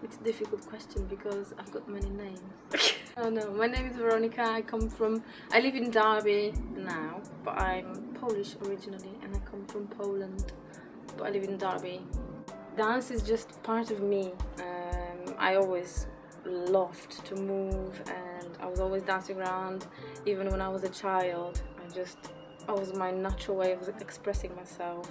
It's a difficult question because I've got many names. Oh no, my name is Weronika. I live in Derby now, but I'm Polish originally and I come from Poland, but I live in Derby. Dance is just part of me. I always loved to move and I was always dancing around. Even when I was a child, it was my natural way of expressing myself.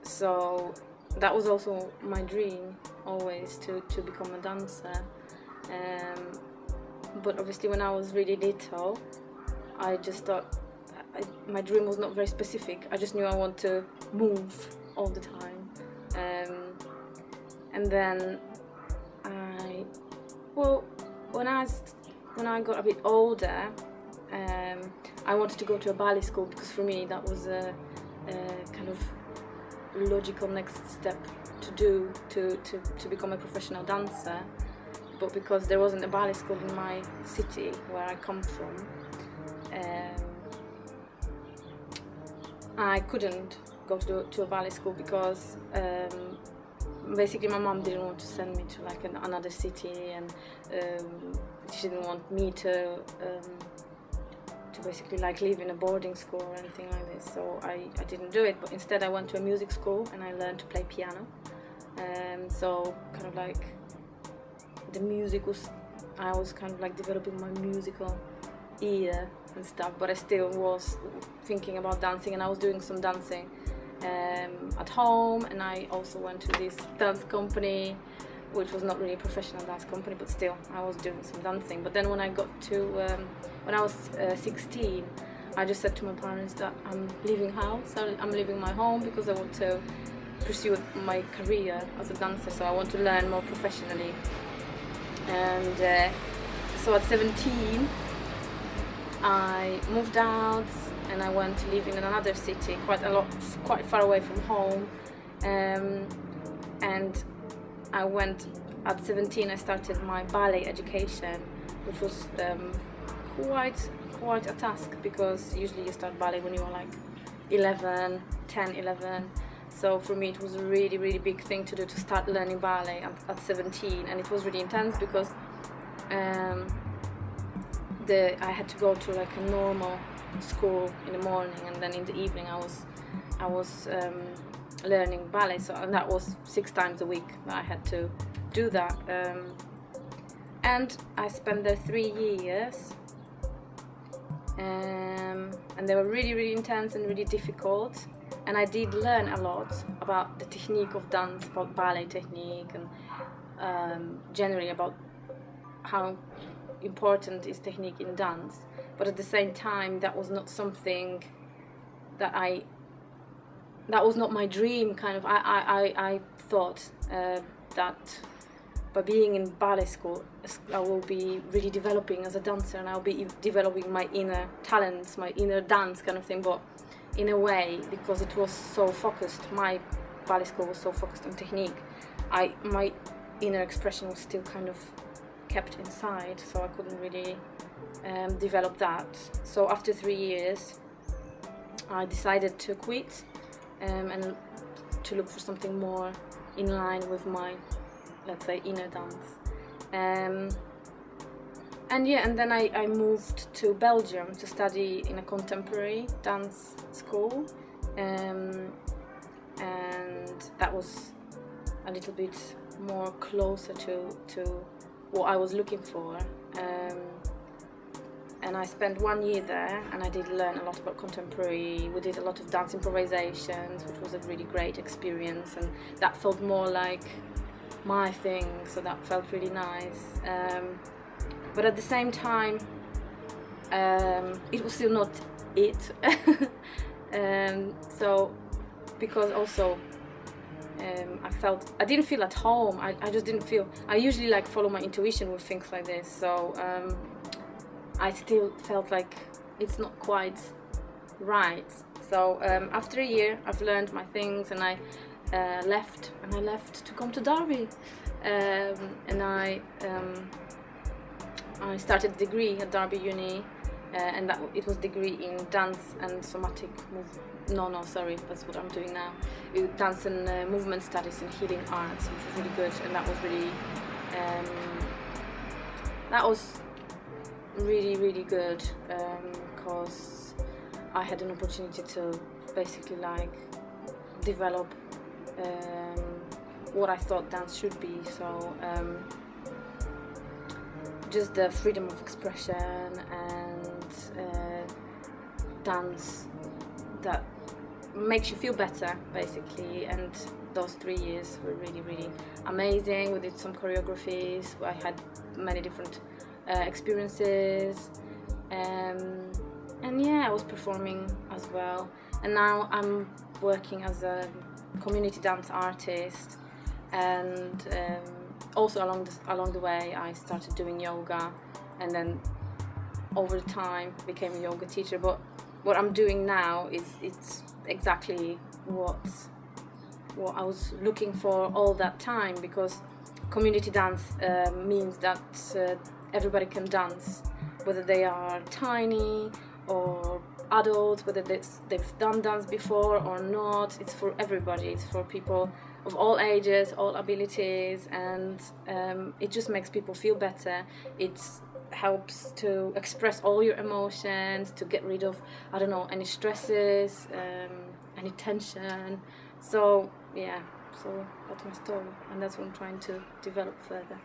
So that was also my dream, always to become a dancer. But obviously when I was really little, I just thought my dream was not very specific. I just knew I want to move all the time. And then when I got a bit older, I wanted to go to a ballet school because for me that was a kind of logical next step to do to become a professional dancer. But because there wasn't a ballet school in my city where I come from, I couldn't go to a ballet school because basically my mom didn't want to send me to like another city, and she didn't want me to basically like live in a boarding school or anything like this, so I didn't do it. But instead I went to a music school and I learned to play piano. So kind of like the music I was kind of like developing my musical ear and stuff, but I still was thinking about dancing, and I was doing some dancing at home, and I also went to this dance company, which was not really a professional dance company, but still I was doing some dancing. But then when I got to when I was 16, I just said to my parents that I'm leaving house, I'm leaving my home because I want to pursue my career as a dancer, so I want to learn more professionally. And so at 17 I moved out and I went to live in another city, quite far away from home. And I went at 17. I started my ballet education, which was quite a task because usually you start ballet when you are like 11. So for me it was a really big thing to do, to start learning ballet at 17, and it was really intense because I had to go to like a normal school in the morning, and then in the evening I was learning ballet. So, and that was 6 times a week that I had to do that. And I spent there 3 years, and they were really intense and really difficult. And I did learn a lot about the technique of dance, about ballet technique, and generally about how important is technique in dance. But at the same time, that was not something that was not my dream. Kind of, I thought that by being in ballet school, I will be really developing as a dancer, and I'll be developing my inner talents, my inner dance kind of thing. But in a way, because it was so focused, my ballet school was so focused on technique, my inner expression was still kind of kept inside, so I couldn't really develop that. So after 3 years I decided to quit and to look for something more in line with my, let's say, inner dance. And then I moved to Belgium to study in a contemporary dance school, and that was a little bit more closer to what I was looking for. And I spent 1 year there, and I did learn a lot about contemporary. We did a lot of dance improvisations, which was a really great experience, and that felt more like my thing, so that felt really nice. But at the same time, it was still not it. So because also I didn't feel at home. I just didn't feel. I usually like follow my intuition with things like this. So I still felt like it's not quite right. So after a year, I've learned my things, and I left to come to Derby, and I started a degree at Derby Uni and that it was degree in dance and somatic that's what I'm doing now. Dance and movement studies and healing arts, which was really good, and that was really good because I had an opportunity to basically like develop what I thought dance should be. So just the freedom of expression and dance that makes you feel better, basically. And those 3 years were really amazing. We did some choreographies. I had many different experiences, and yeah, I was performing as well. And now I'm working as a community dance artist, and also along the way I started doing yoga, and then over time became a yoga teacher. But what I'm doing now it's exactly what I was looking for all that time, because community dance means that everybody can dance, whether they are tiny or adults, whether they've done dance before or not. It's for everybody. It's for people of all ages, all abilities, and it just makes people feel better. It helps to express all your emotions, to get rid of, I don't know, any stresses, any tension. So yeah, so that's my story, and that's what I'm trying to develop further.